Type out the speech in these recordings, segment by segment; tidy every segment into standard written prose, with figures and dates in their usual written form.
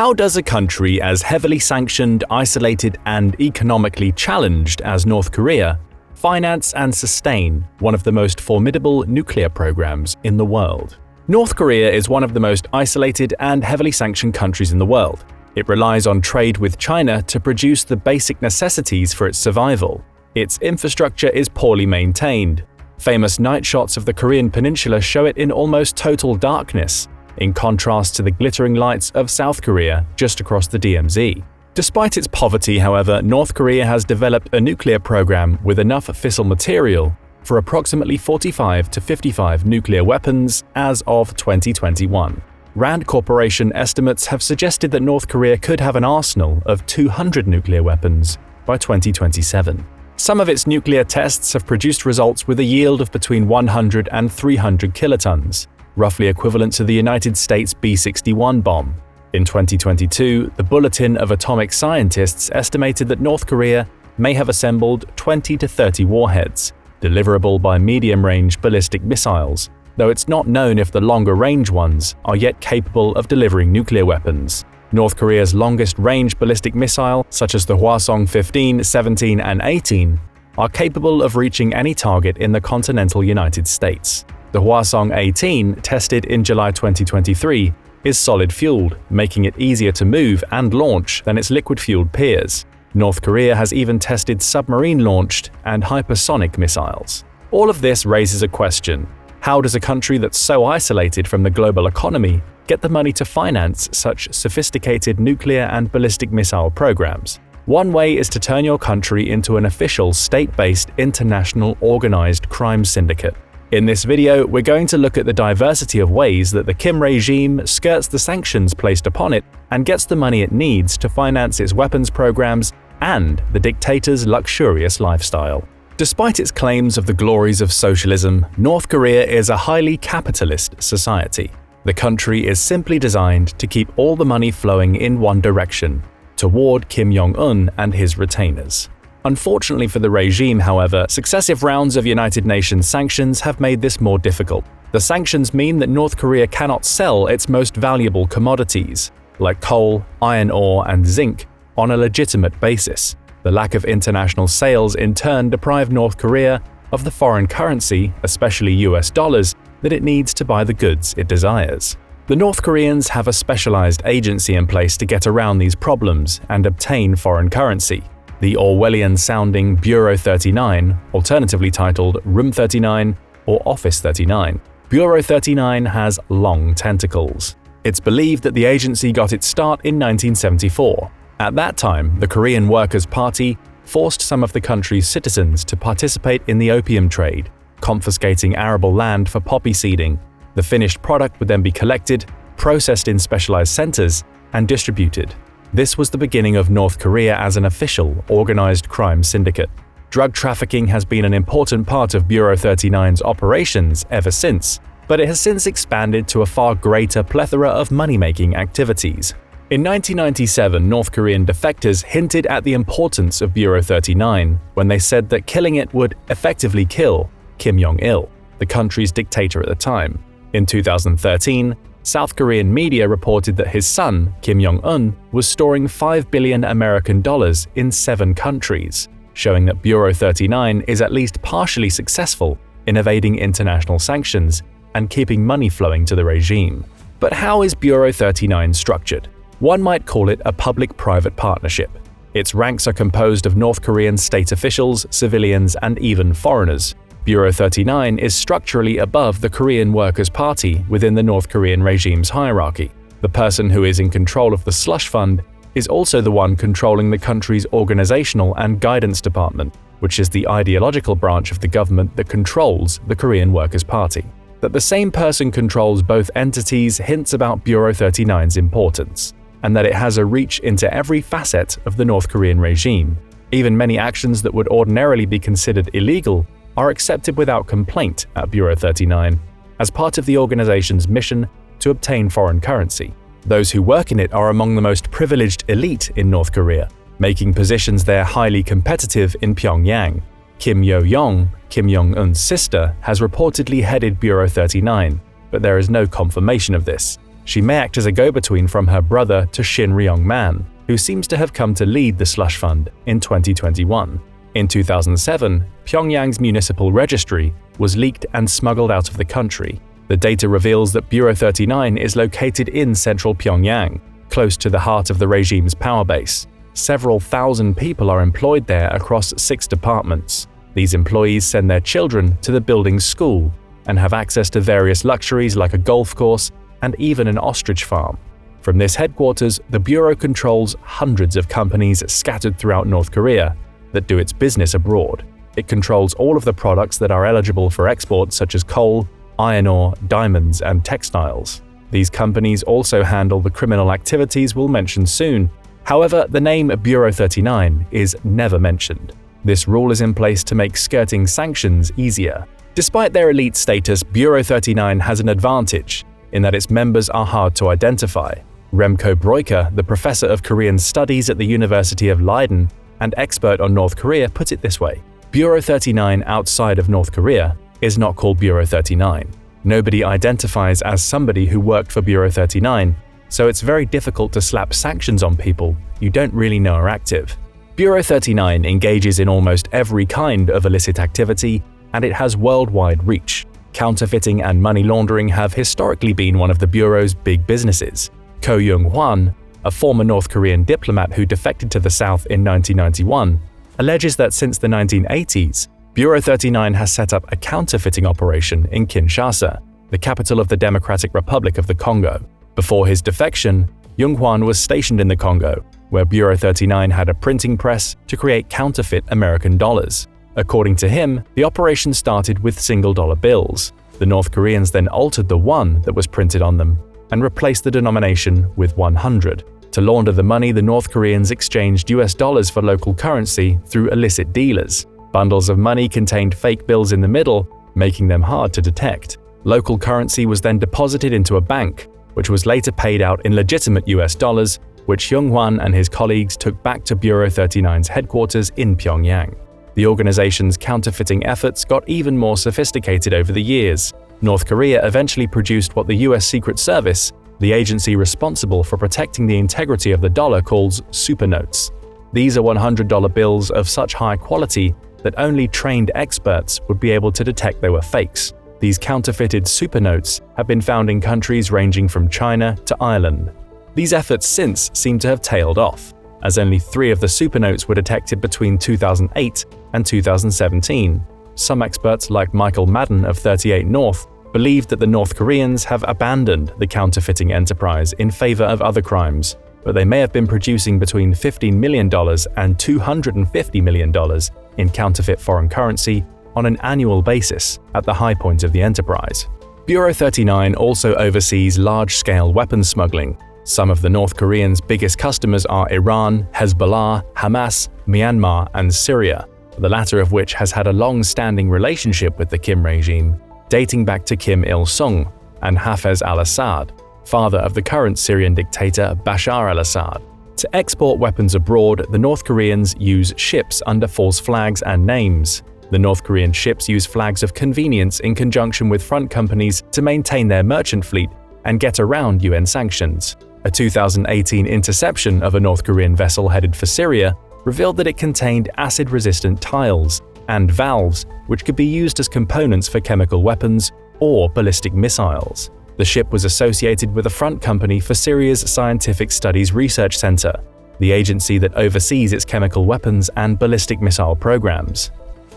How does a country as heavily sanctioned, isolated, and economically challenged as North Korea finance and sustain one of the most formidable nuclear programs in the world? North Korea is one of the most isolated and heavily sanctioned countries in the world. It relies on trade with China to produce the basic necessities for its survival. Its infrastructure is poorly maintained. Famous night shots of the Korean peninsula show it in almost total darkness, in contrast to the glittering lights of South Korea just across the DMZ. Despite its poverty, however, North Korea has developed a nuclear program with enough fissile material for approximately 45 to 55 nuclear weapons as of 2021. Rand Corporation estimates have suggested that North Korea could have an arsenal of 200 nuclear weapons by 2027. Some of its nuclear tests have produced results with a yield of between 100 and 300 kilotons, roughly equivalent to the United States B-61 bomb. In 2022, the Bulletin of Atomic Scientists estimated that North Korea may have assembled 20 to 30 warheads, deliverable by medium-range ballistic missiles, though it's not known if the longer-range ones are yet capable of delivering nuclear weapons. North Korea's longest-range ballistic missile, such as the Hwasong 15, 17, and 18, are capable of reaching any target in the continental United States. The Hwasong 18, tested in July 2023, is solid-fueled, making it easier to move and launch than its liquid-fueled peers. North Korea has even tested submarine-launched and hypersonic missiles. All of this raises a question. How does a country that's so isolated from the global economy get the money to finance such sophisticated nuclear and ballistic missile programs? One way is to turn your country into an official state-based international organized crime syndicate. In this video, we're going to look at the diversity of ways that the Kim regime skirts the sanctions placed upon it and gets the money it needs to finance its weapons programs and the dictator's luxurious lifestyle. Despite its claims of the glories of socialism, North Korea is a highly capitalist society. The country is simply designed to keep all the money flowing in one direction, toward Kim Jong-un and his retainers. Unfortunately for the regime, however, successive rounds of United Nations sanctions have made this more difficult. The sanctions mean that North Korea cannot sell its most valuable commodities, like coal, iron ore, and zinc, on a legitimate basis. The lack of international sales in turn deprive North Korea of the foreign currency, especially US dollars, that it needs to buy the goods it desires. The North Koreans have a specialized agency in place to get around these problems and obtain foreign currency. The Orwellian-sounding Bureau 39, alternatively titled Room 39 or Office 39. Bureau 39 has long tentacles. It's believed that the agency got its start in 1974. At that time, the Korean Workers' Party forced some of the country's citizens to participate in the opium trade, confiscating arable land for poppy seeding. The finished product would then be collected, processed in specialized centers, and distributed. This was the beginning of North Korea as an official, organized crime syndicate. Drug trafficking has been an important part of Bureau 39's operations ever since, but it has since expanded to a far greater plethora of money-making activities. In 1997, North Korean defectors hinted at the importance of Bureau 39 when they said that killing it would effectively kill Kim Jong-il, the country's dictator at the time. In 2013, South Korean media reported that his son, Kim Jong-un, was storing $5 billion American in 7 countries, showing that Bureau 39 is at least partially successful in evading international sanctions and keeping money flowing to the regime. But how is Bureau 39 structured? One might call it a public-private partnership. Its ranks are composed of North Korean state officials, civilians, and even foreigners. Bureau 39 is structurally above the Korean Workers' Party within the North Korean regime's hierarchy. The person who is in control of the slush fund is also the one controlling the country's organizational and guidance department, which is the ideological branch of the government that controls the Korean Workers' Party. That the same person controls both entities hints about Bureau 39's importance, and that it has a reach into every facet of the North Korean regime. Even many actions that would ordinarily be considered illegal are accepted without complaint at Bureau 39, as part of the organization's mission to obtain foreign currency. Those who work in it are among the most privileged elite in North Korea, making positions there highly competitive in Pyongyang. Kim Yo-young, Kim Jong-un's sister, has reportedly headed Bureau 39, but there is no confirmation of this. She may act as a go-between from her brother to Shin Ryong-man, who seems to have come to lead the slush fund in 2021. In 2007, Pyongyang's municipal registry was leaked and smuggled out of the country. The data reveals that Bureau 39 is located in central Pyongyang, close to the heart of the regime's power base. Several thousand people are employed there across 6 departments. These employees send their children to the building's school and have access to various luxuries like a golf course and even an ostrich farm. From this headquarters, the Bureau controls hundreds of companies scattered throughout North Korea that do its business abroad. It controls all of the products that are eligible for export, such as coal, iron ore, diamonds, and textiles. These companies also handle the criminal activities we'll mention soon. However, the name Bureau 39 is never mentioned. This rule is in place to make skirting sanctions easier. Despite their elite status, Bureau 39 has an advantage in that its members are hard to identify. Remco Breuker, the professor of Korean studies at the University of Leiden and expert on North Korea, put it this way: Bureau 39 outside of North Korea is not called Bureau 39. Nobody identifies as somebody who worked for Bureau 39, so it's very difficult to slap sanctions on people you don't really know are active. Bureau 39 engages in almost every kind of illicit activity, and it has worldwide reach. Counterfeiting and money laundering have historically been one of the Bureau's big businesses. Ko Young-hwan, a former North Korean diplomat who defected to the South in 1991, alleges that since the 1980s, Bureau 39 has set up a counterfeiting operation in Kinshasa, the capital of the Democratic Republic of the Congo. Before his defection, Young-hwan was stationed in the Congo, where Bureau 39 had a printing press to create counterfeit American dollars. According to him, the operation started with single-dollar bills. The North Koreans then altered the one that was printed on them and replaced the denomination with 100. To launder the money, the North Koreans exchanged US dollars for local currency through illicit dealers. Bundles of money contained fake bills in the middle, making them hard to detect. Local currency was then deposited into a bank, which was later paid out in legitimate US dollars, which Young-hwan and his colleagues took back to Bureau 39's headquarters in Pyongyang. The organization's counterfeiting efforts got even more sophisticated over the years. North Korea eventually produced what the US Secret Service, the agency responsible for protecting the integrity of the dollar, calls supernotes. These are $100 bills of such high quality that only trained experts would be able to detect they were fakes. These counterfeited supernotes have been found in countries ranging from China to Ireland. These efforts since seem to have tailed off, as only 3 of the supernotes were detected between 2008 and 2017. Some experts, like Michael Madden of 38 North, believed that the North Koreans have abandoned the counterfeiting enterprise in favor of other crimes, but they may have been producing between $15 million and $250 million in counterfeit foreign currency on an annual basis at the high point of the enterprise. Bureau 39 also oversees large-scale weapons smuggling. Some of the North Koreans' biggest customers are Iran, Hezbollah, Hamas, Myanmar, and Syria, the latter of which has had a long-standing relationship with the Kim regime, dating back to Kim Il-sung and Hafez al-Assad, father of the current Syrian dictator Bashar al-Assad. To export weapons abroad, the North Koreans use ships under false flags and names. The North Korean ships use flags of convenience in conjunction with front companies to maintain their merchant fleet and get around UN sanctions. A 2018 interception of a North Korean vessel headed for Syria revealed that it contained acid-resistant tiles and valves which could be used as components for chemical weapons or ballistic missiles. The ship was associated with a front company for Syria's Scientific Studies Research Center, the agency that oversees its chemical weapons and ballistic missile programs.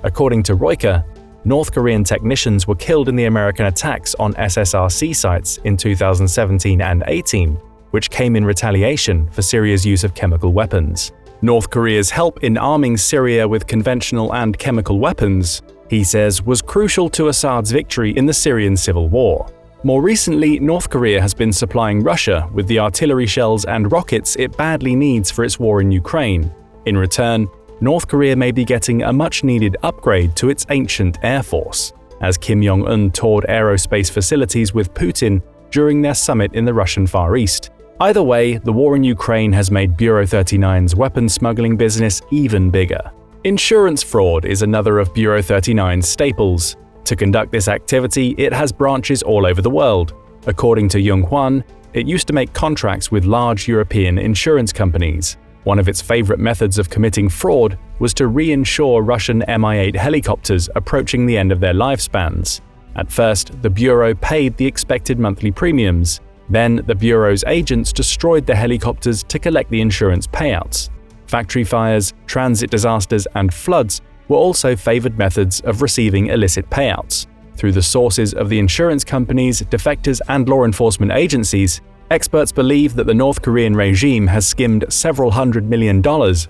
According to Reuters, North Korean technicians were killed in the American attacks on SSRC sites in 2017 and 18, which came in retaliation for Syria's use of chemical weapons. North Korea's help in arming Syria with conventional and chemical weapons, he says, was crucial to Assad's victory in the Syrian civil war. More recently, North Korea has been supplying Russia with the artillery shells and rockets it badly needs for its war in Ukraine. In return, North Korea may be getting a much-needed upgrade to its ancient air force, as Kim Jong-un toured aerospace facilities with Putin during their summit in the Russian Far East. Either way, the war in Ukraine has made Bureau 39's weapons smuggling business even bigger. Insurance fraud is another of Bureau 39's staples. To conduct this activity, it has branches all over the world. According to Young-hwan, it used to make contracts with large European insurance companies. One of its favorite methods of committing fraud was to reinsure Russian Mi-8 helicopters approaching the end of their lifespans. At first, the Bureau paid the expected monthly premiums. Then, the Bureau's agents destroyed the helicopters to collect the insurance payouts. Factory fires, transit disasters, and floods were also favored methods of receiving illicit payouts. Through the sources of the insurance companies, defectors, and law enforcement agencies, experts believe that the North Korean regime has skimmed several $100 million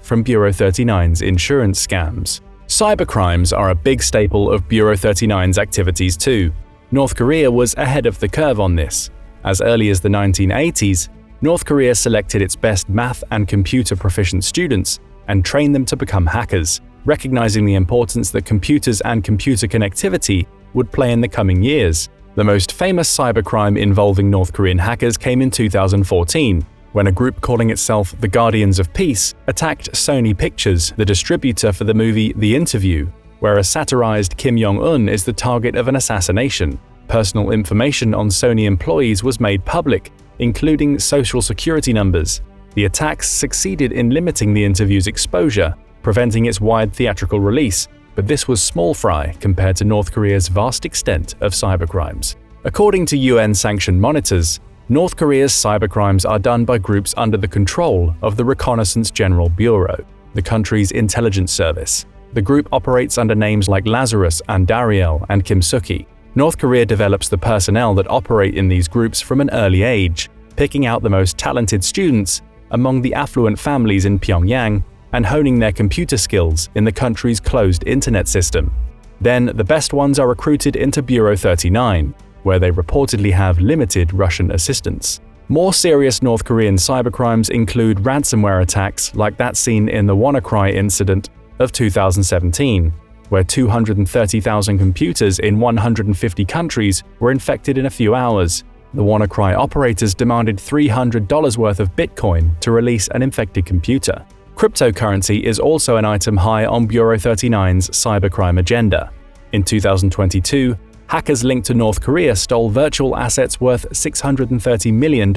from Bureau 39's insurance scams. Cybercrimes are a big staple of Bureau 39's activities too. North Korea was ahead of the curve on this. As early as the 1980s, North Korea selected its best math and computer proficient students and trained them to become hackers, recognizing the importance that computers and computer connectivity would play in the coming years. The most famous cybercrime involving North Korean hackers came in 2014, when a group calling itself the Guardians of Peace attacked Sony Pictures, the distributor for the movie The Interview, where a satirized Kim Jong-un is the target of an assassination. Personal information on Sony employees was made public, including social security numbers. The attacks succeeded in limiting The Interview's exposure, preventing its wide theatrical release, but this was small fry compared to North Korea's vast extent of cybercrimes. According to UN-sanctioned monitors, North Korea's cybercrimes are done by groups under the control of the Reconnaissance General Bureau, the country's intelligence service. The group operates under names like Lazarus and Dariel and Kim Suk-hee. North Korea develops the personnel that operate in these groups from an early age, picking out the most talented students among the affluent families in Pyongyang and honing their computer skills in the country's closed internet system. Then, the best ones are recruited into Bureau 39, where they reportedly have limited Russian assistance. More serious North Korean cybercrimes include ransomware attacks like that seen in the WannaCry incident of 2017, where 230,000 computers in 150 countries were infected in a few hours. The WannaCry operators demanded $300 worth of Bitcoin to release an infected computer. Cryptocurrency is also an item high on Bureau 39's cybercrime agenda. In 2022, hackers linked to North Korea stole virtual assets worth $630 million,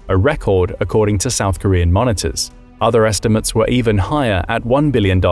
a record according to South Korean monitors. Other estimates were even higher at $1 billion.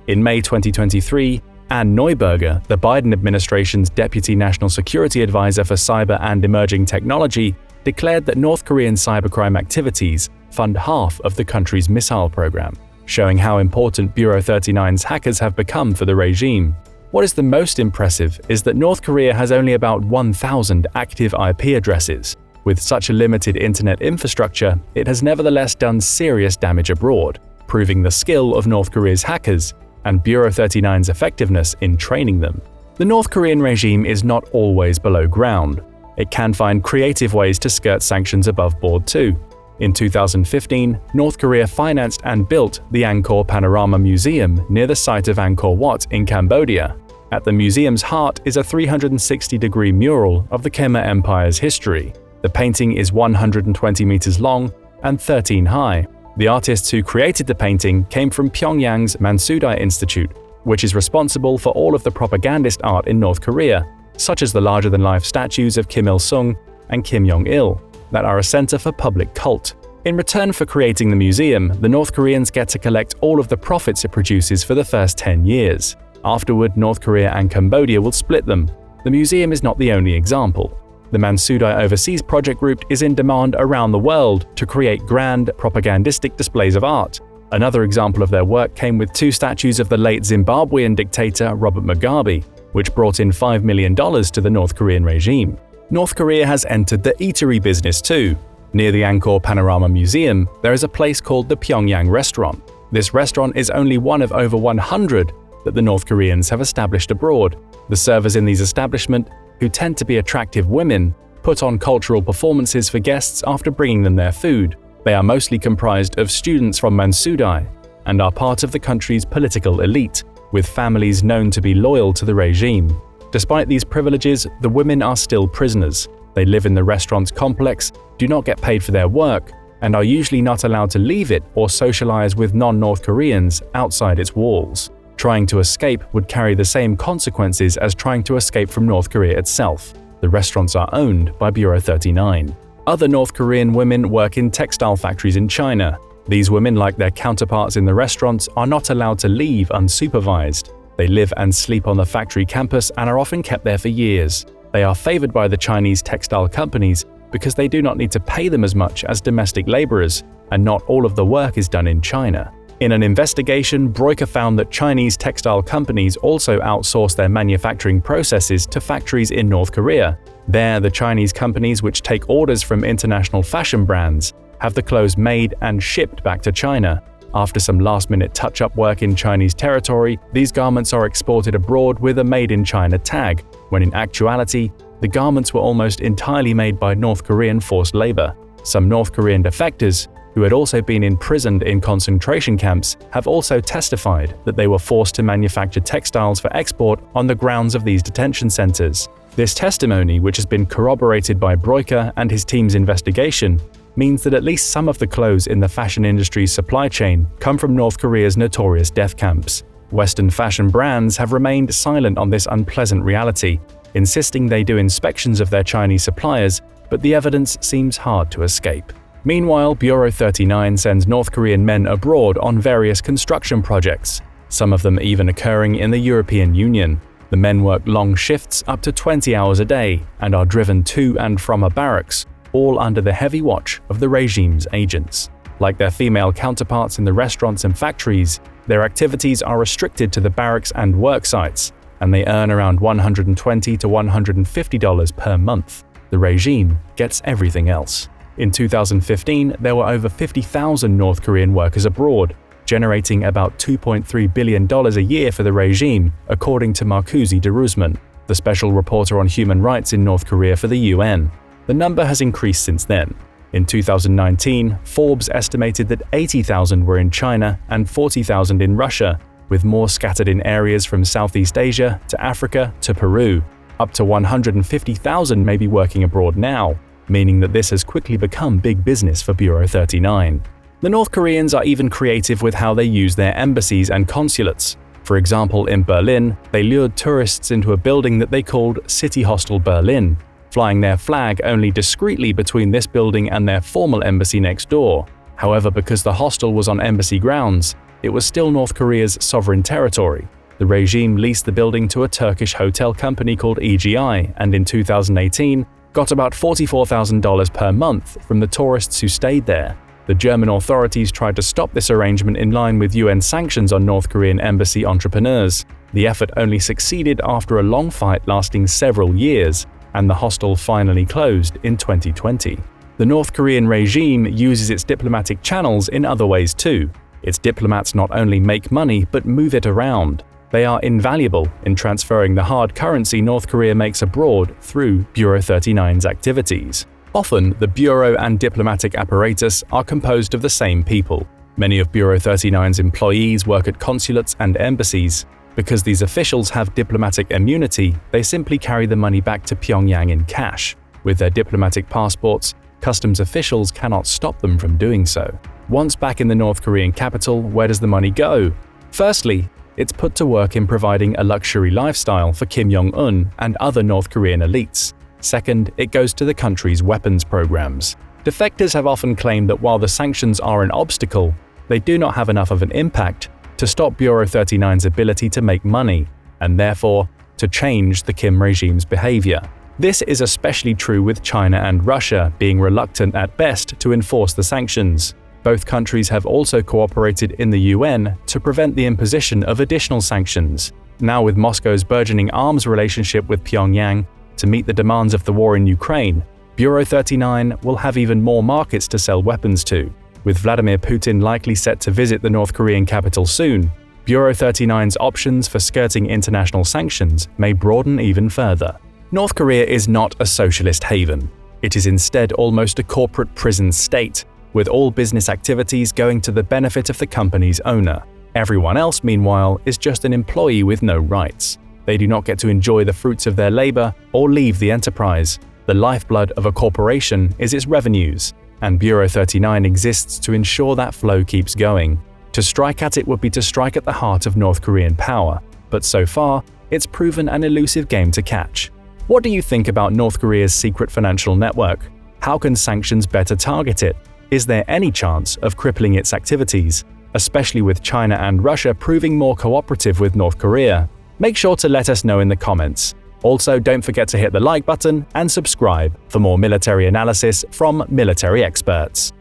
In May 2023, Ann Neuberger, the Biden administration's Deputy National Security Advisor for Cyber and Emerging Technology, declared that North Korean cybercrime activities fund half of the country's missile program, showing how important Bureau 39's hackers have become for the regime. What is the most impressive is that North Korea has only about 1,000 active IP addresses. With such a limited internet infrastructure, it has nevertheless done serious damage abroad, proving the skill of North Korea's hackers and Bureau 39's effectiveness in training them. The North Korean regime is not always below ground. It can find creative ways to skirt sanctions above board too. In 2015, North Korea financed and built the Angkor Panorama Museum near the site of Angkor Wat in Cambodia. At the museum's heart is a 360-degree mural of the Khmer Empire's history. The painting is 120 meters long and 13 high. The artists who created the painting came from Pyongyang's Mansudai Institute, which is responsible for all of the propagandist art in North Korea, such as the larger-than-life statues of Kim Il-sung and Kim Jong-il, that are a center for public cult. In return for creating the museum, the North Koreans get to collect all of the profits it produces for the first 10 years. Afterward, North Korea and Cambodia will split them. The museum is not the only example. The Mansudai Overseas Project Group is in demand around the world to create grand, propagandistic displays of art. Another example of their work came with 2 statues of the late Zimbabwean dictator Robert Mugabe, which brought in $5 million to the North Korean regime. North Korea has entered the eatery business too. Near the Angkor Panorama Museum, there is a place called the Pyongyang Restaurant. This restaurant is only one of over 100 that the North Koreans have established abroad. The servers in these establishments, who tend to be attractive women, put on cultural performances for guests after bringing them their food. They are mostly comprised of students from Mansudai and are part of the country's political elite, with families known to be loyal to the regime. Despite these privileges, the women are still prisoners. They live in the restaurant's complex, do not get paid for their work, and are usually not allowed to leave it or socialize with non-North Koreans outside its walls. Trying to escape would carry the same consequences as trying to escape from North Korea itself. The restaurants are owned by Bureau 39. Other North Korean women work in textile factories in China. These women, like their counterparts in the restaurants, are not allowed to leave unsupervised. They live and sleep on the factory campus and are often kept there for years. They are favored by the Chinese textile companies because they do not need to pay them as much as domestic laborers, and not all of the work is done in China. In an investigation, Broiker found that Chinese textile companies also outsource their manufacturing processes to factories in North Korea. There, the Chinese companies, which take orders from international fashion brands, have the clothes made and shipped back to China. After some last-minute touch-up work in Chinese territory, these garments are exported abroad with a Made in China tag, when in actuality, the garments were almost entirely made by North Korean forced labor. Some North Korean defectors, who had also been imprisoned in concentration camps, have also testified that they were forced to manufacture textiles for export on the grounds of these detention centers. This testimony, which has been corroborated by Broiker and his team's investigation, means that at least some of the clothes in the fashion industry's supply chain come from North Korea's notorious death camps. Western fashion brands have remained silent on this unpleasant reality, insisting they do inspections of their Chinese suppliers, but the evidence seems hard to escape. Meanwhile, Bureau 39 sends North Korean men abroad on various construction projects, some of them even occurring in the European Union. The men work long shifts up to 20 hours a day and are driven to and from a barracks, all under the heavy watch of the regime's agents. Like their female counterparts in the restaurants and factories, their activities are restricted to the barracks and work sites, and they earn around $120 to $150 per month. The regime gets everything else. In 2015, there were over 50,000 North Korean workers abroad, generating about $2.3 billion a year for the regime, according to Marcusi de Rusman, the special reporter on human rights in North Korea for the UN. The number has increased since then. In 2019, Forbes estimated that 80,000 were in China and 40,000 in Russia, with more scattered in areas from Southeast Asia to Africa to Peru. Up to 150,000 may be working abroad now, meaning that this has quickly become big business for Bureau 39. The North Koreans are even creative with how they use their embassies and consulates. For example, in Berlin, they lured tourists into a building that they called City Hostel Berlin, flying their flag only discreetly between this building and their formal embassy next door. However, because the hostel was on embassy grounds, it was still North Korea's sovereign territory. The regime leased the building to a Turkish hotel company called EGI, and in 2018, got about $44,000 per month from the tourists who stayed there. The German authorities tried to stop this arrangement in line with UN sanctions on North Korean embassy entrepreneurs. The effort only succeeded after a long fight lasting several years, and the hostel finally closed in 2020. The North Korean regime uses its diplomatic channels in other ways too. Its diplomats not only make money but move it around. They are invaluable in transferring the hard currency North Korea makes abroad through Bureau 39's activities. Often, the bureau and diplomatic apparatus are composed of the same people. Many of Bureau 39's employees work at consulates and embassies. Because these officials have diplomatic immunity, they simply carry the money back to Pyongyang in cash. With their diplomatic passports, customs officials cannot stop them from doing so. Once back in the North Korean capital, where does the money go? Firstly, it's put to work in providing a luxury lifestyle for Kim Jong-un and other North Korean elites. Second, it goes to the country's weapons programs. Defectors have often claimed that while the sanctions are an obstacle, they do not have enough of an impact to stop Bureau 39's ability to make money, and therefore to change the Kim regime's behavior. This is especially true with China and Russia being reluctant at best to enforce the sanctions. Both countries have also cooperated in the UN to prevent the imposition of additional sanctions. Now, with Moscow's burgeoning arms relationship with Pyongyang to meet the demands of the war in Ukraine, Bureau 39 will have even more markets to sell weapons to. With Vladimir Putin likely set to visit the North Korean capital soon, Bureau 39's options for skirting international sanctions may broaden even further. North Korea is not a socialist haven. It is instead almost a corporate prison state, with all business activities going to the benefit of the company's owner. Everyone else, meanwhile, is just an employee with no rights. They do not get to enjoy the fruits of their labor or leave the enterprise. The lifeblood of a corporation is its revenues, and Bureau 39 exists to ensure that flow keeps going. To strike at it would be to strike at the heart of North Korean power, but so far, it's proven an elusive game to catch. What do you think about North Korea's secret financial network? How can sanctions better target it? Is there any chance of crippling its activities, especially with China and Russia proving more cooperative with North Korea? Make sure to let us know in the comments. Also, don't forget to hit the like button and subscribe for more military analysis from military experts.